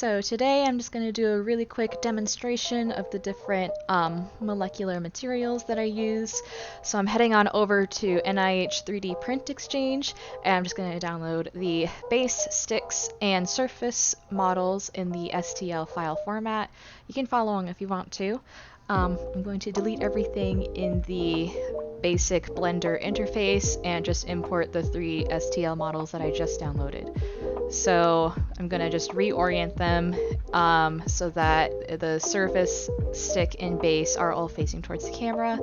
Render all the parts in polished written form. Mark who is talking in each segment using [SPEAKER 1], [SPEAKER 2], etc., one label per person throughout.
[SPEAKER 1] So today I'm just going to do a really quick demonstration of the different molecular materials that I use. So I'm heading on over to NIH 3D Print Exchange, and I'm just going to download the base, sticks, and surface models in the STL file format. You can follow along if you want to. I'm going to delete everything in the basic Blender interface and just import the 3 STL models that I just downloaded. So I'm going to just reorient them so that the surface, stick, and base are all facing towards the camera.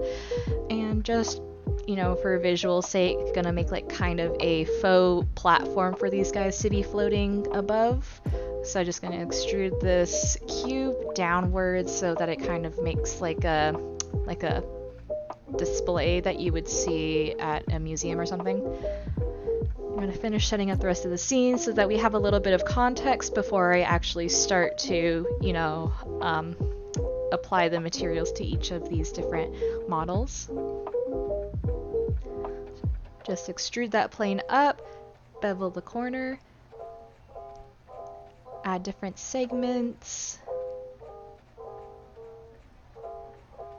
[SPEAKER 1] And just, you know, for visual sake, going to make like kind of a faux platform for these guys to be floating above. So I'm just going to extrude this cube downwards so that it kind of makes like a display that you would see at a museum or something. I'm going to finish setting up the rest of the scene so that we have a little bit of context before I actually start to, you know, apply the materials to each of these different models. Just extrude that plane up, bevel the corner, add different segments.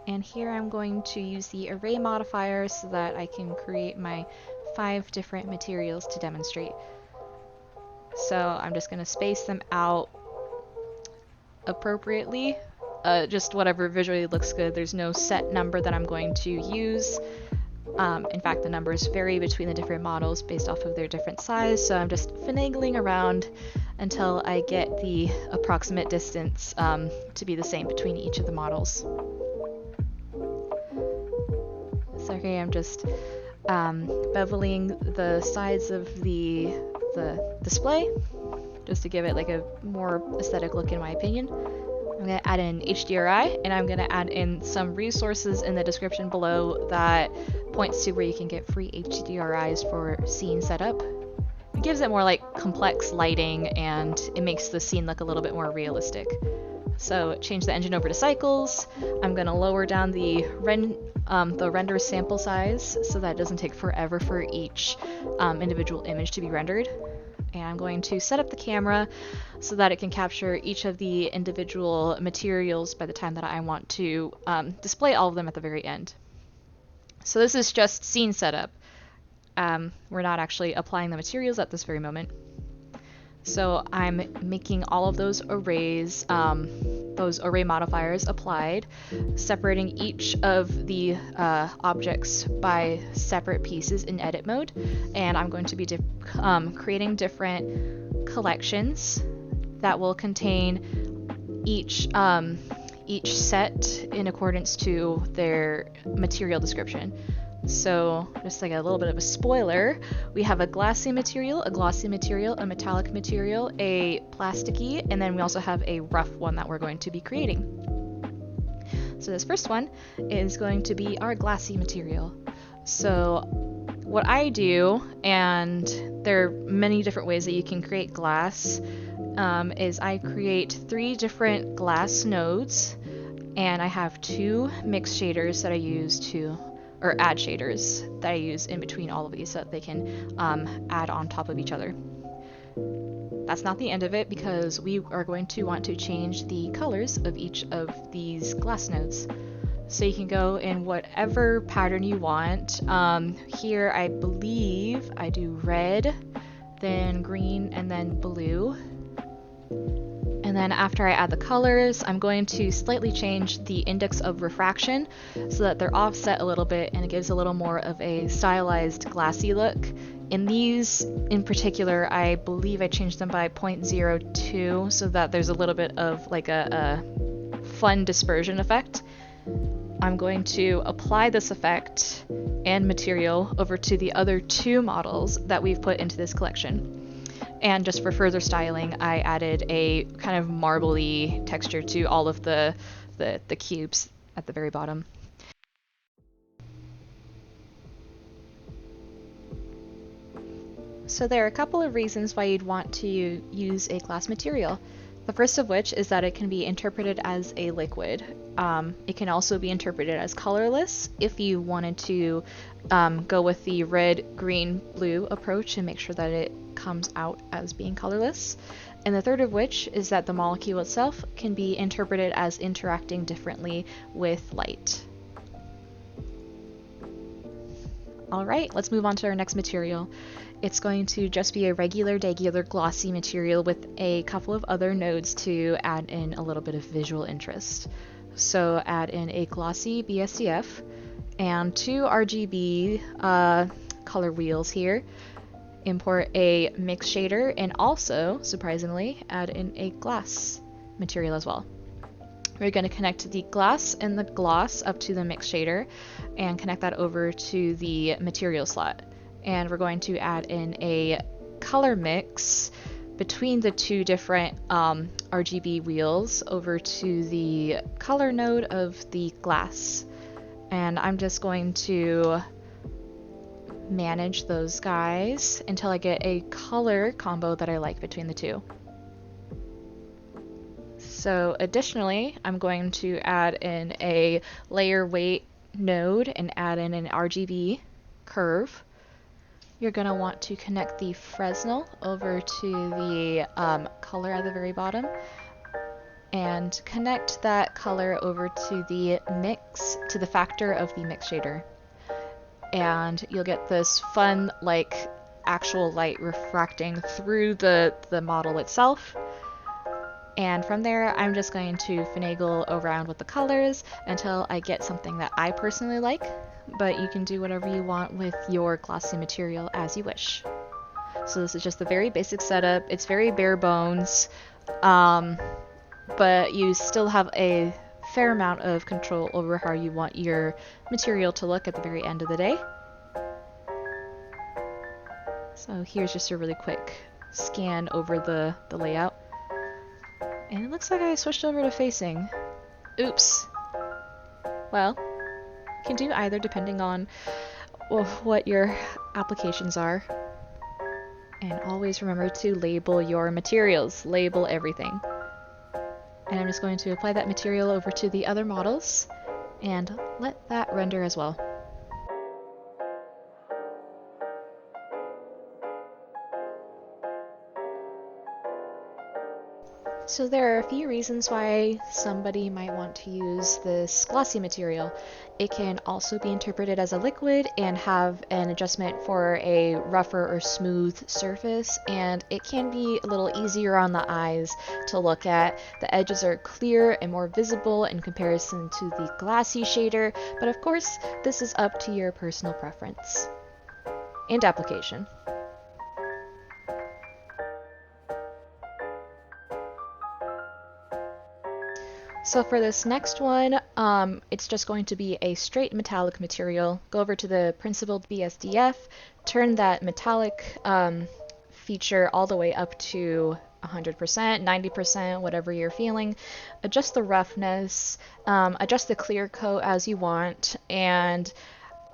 [SPEAKER 1] And here I'm going to use the array modifier so that I can create my 5 different materials to demonstrate. So I'm just going to space them out appropriately, just whatever visually looks good. There's no set number that I'm going to use. In fact, the numbers vary between the different models based off of their different size, so I'm just finagling around until I get the approximate distance to be the same between each of the models. So here I'm just beveling the sides of the display just to give it like a more aesthetic look, in my opinion. I'm going to add in HDRI, and I'm going to add in some resources in the description below that points to where you can get free HDRIs for scene setup. It gives it more like complex lighting, and it makes the scene look a little bit more realistic. So change the engine over to cycles. I'm going to lower down the render sample size so that it doesn't take forever for each individual image to be rendered. And I'm going to set up the camera so that it can capture each of the individual materials by the time that I want to display all of them at the very end. So this is just scene setup. We're not actually applying the materials at this very moment. So I'm making all of those arrays, those array modifiers applied, separating each of the objects by separate pieces in edit mode, and I'm going to be creating different collections that will contain each set in accordance to their material description. So just like a little bit of a spoiler, we have a glassy material, a glossy material, a metallic material, a plasticky, and then we also have a rough one that we're going to be creating. So this first one is going to be our glassy material. So what I do, and there are many different ways that you can create glass, is I create 3 different glass nodes, and I have 2 mix shaders that I use or add shaders that I use in between all of these so that they can add on top of each other. That's not the end of it, because we are going to want to change the colors of each of these glass nodes. So you can go in whatever pattern you want. Here I believe I do red, then green, and then blue. And then after I add the colors, I'm going to slightly change the index of refraction so that they're offset a little bit, and it gives a little more of a stylized glassy look. In these in particular, I believe I changed them by 0.02 so that there's a little bit of like a fun dispersion effect. I'm going to apply this effect and material over to the other 2 models that we've put into this collection. And just for further styling, I added a kind of marbly texture to all of the cubes at the very bottom. So there are a couple of reasons why you'd want to use a glass material. The first of which is that it can be interpreted as a liquid. It can also be interpreted as colorless if you wanted to go with the red, green, blue approach and make sure that it comes out as being colorless. And the third of which is that the molecule itself can be interpreted as interacting differently with light. All right, let's move on to our next material. It's going to just be a regular degular glossy material with a couple of other nodes to add in a little bit of visual interest. So add in a glossy BSDF and 2 RGB color wheels here. Import a mix shader and also, surprisingly, add in a glass material as well. We're going to connect the glass and the gloss up to the mix shader and connect that over to the material slot. And we're going to add in a color mix between the 2 different RGB wheels over to the color node of the glass. And I'm just going to manage those guys until I get a color combo that I like between the 2. So additionally, I'm going to add in a layer weight node and add in an RGB curve. You're going to want to connect the Fresnel over to the color at the very bottom and connect that color over to the mix, to the factor of the mix shader. And you'll get this fun, like, actual light refracting through the model itself. And from there, I'm just going to finagle around with the colors until I get something that I personally like, but you can do whatever you want with your glossy material as you wish. So this is just the very basic setup. It's very bare bones, but you still have a fair amount of control over how you want your material to look at the very end of the day. So here's just a really quick scan over the layout. And it looks like I switched over to facing. Oops. Well, you can do either depending on what your applications are. And always remember to label your materials. Label everything. And I'm just going to apply that material over to the other models and let that render as well. So there are a few reasons why somebody might want to use this glossy material. It can also be interpreted as a liquid and have an adjustment for a rougher or smooth surface, and it can be a little easier on the eyes to look at. The edges are clear and more visible in comparison to the glassy shader, but of course this is up to your personal preference and application. So for this next one, it's just going to be a straight metallic material. Go over to the principled BSDF, turn that metallic feature all the way up to 100%, 90%, whatever you're feeling. Adjust the roughness, adjust the clear coat as you want, and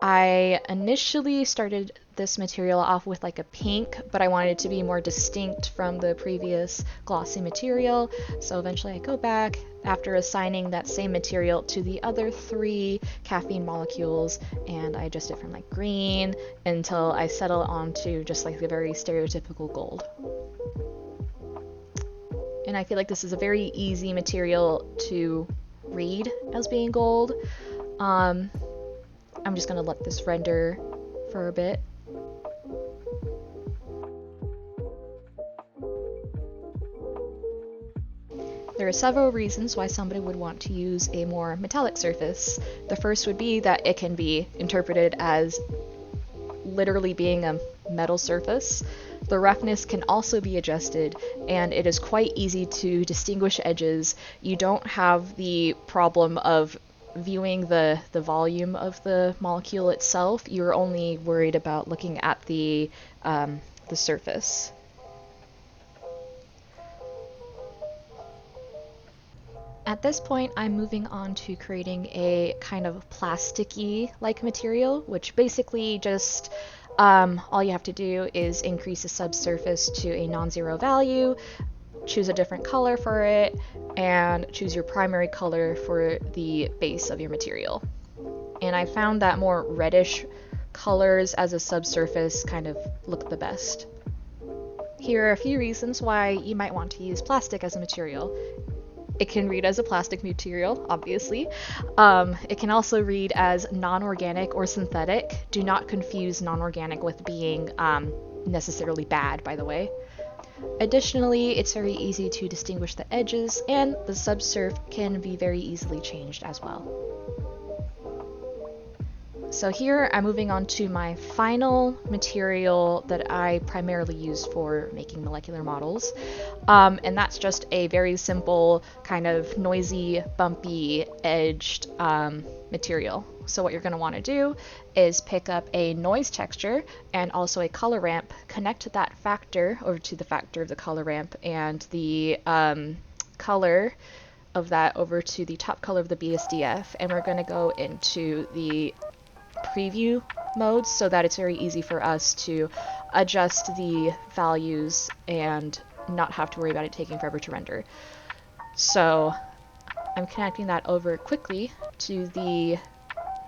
[SPEAKER 1] I initially started this material off with like a pink, but I wanted it to be more distinct from the previous glossy material. So eventually I go back after assigning that same material to the other 3 caffeine molecules, and I adjust it from like green until I settle onto just like the very stereotypical gold. And I feel like this is a very easy material to read as being gold. I'm just going to let this render for a bit. There are several reasons why somebody would want to use a more metallic surface. The first would be that it can be interpreted as literally being a metal surface. The roughness can also be adjusted, and it is quite easy to distinguish edges. You don't have the problem of viewing the volume of the molecule itself. You're only worried about looking at the surface. At this point, I'm moving on to creating a kind of plasticky like material, which basically just all you have to do is increase the subsurface to a non-zero value, choose a different color for it, and choose your primary color for the base of your material. And I found that more reddish colors as a subsurface kind of look the best. Here are a few reasons why you might want to use plastic as a material. It can read as a plastic material, obviously. It can also read as non-organic or synthetic. Do not confuse non-organic with being necessarily bad, by the way. Additionally, it's very easy to distinguish the edges, and the subsurf can be very easily changed as well. So here I'm moving on to my final material that I primarily use for making molecular models. And that's just a very simple kind of noisy, bumpy, edged material. So what you're going to want to do is pick up a noise texture and also a color ramp, connect that factor over to the factor of the color ramp, and the color of that over to the top color of the BSDF. And we're going to go into the preview modes so that it's very easy for us to adjust the values and not have to worry about it taking forever to render. So I'm connecting that over quickly to the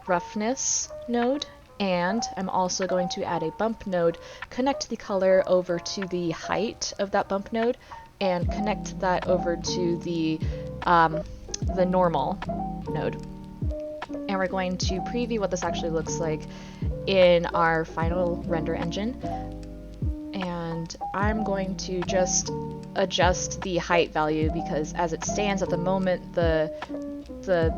[SPEAKER 1] roughness node, and I'm also going to add a bump node, connect the color over to the height of that bump node, and connect that over to the normal node. And we're going to preview what this actually looks like in our final render engine. And I'm going to just adjust the height value because as it stands at the moment, the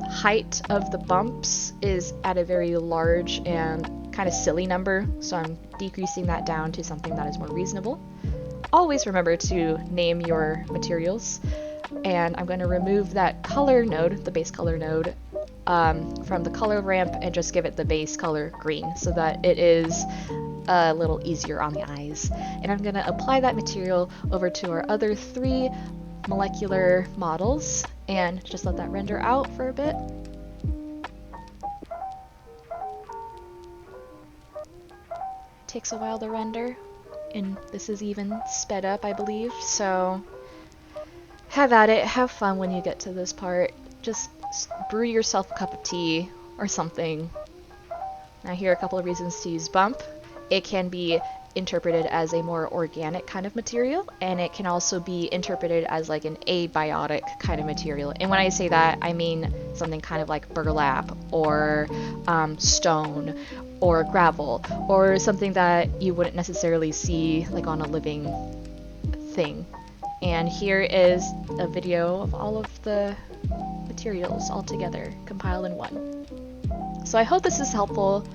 [SPEAKER 1] height of the bumps is at a very large and kind of silly number, so I'm decreasing that down to something that is more reasonable. Always remember to name your materials. And I'm going to remove that color node, the base color node, from the color ramp and just give it the base color green so that it is a little easier on the eyes. And I'm going to apply that material over to our other 3 molecular models and just let that render out for a bit. It takes a while to render, and this is even sped up, I believe, so have at it, have fun when you get to this part. Just brew yourself a cup of tea or something. Now here are a couple of reasons to use bump. It can be interpreted as a more organic kind of material, and it can also be interpreted as like an abiotic kind of material. And when I say that, I mean something kind of like burlap or stone or gravel or something that you wouldn't necessarily see like on a living thing. And here is a video of all of the materials all together, compiled in one. So I hope this is helpful.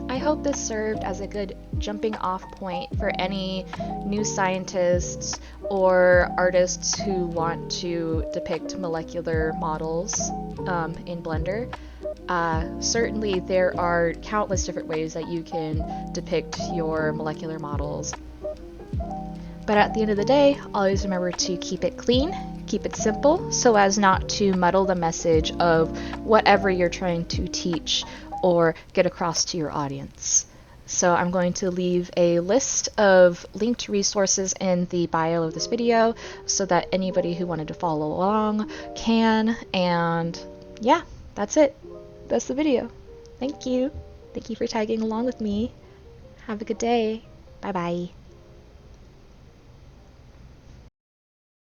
[SPEAKER 1] I hope this served as a good jumping off point for any new scientists or artists who want to depict molecular models in Blender. Certainly there are countless different ways that you can depict your molecular models. But at the end of the day, always remember to keep it clean, keep it simple, so as not to muddle the message of whatever you're trying to teach or get across to your audience. So I'm going to leave a list of linked resources in the bio of this video so that anybody who wanted to follow along can. And yeah, that's it. That's the video. Thank you. Thank you for tagging along with me. Have a good day. Bye bye.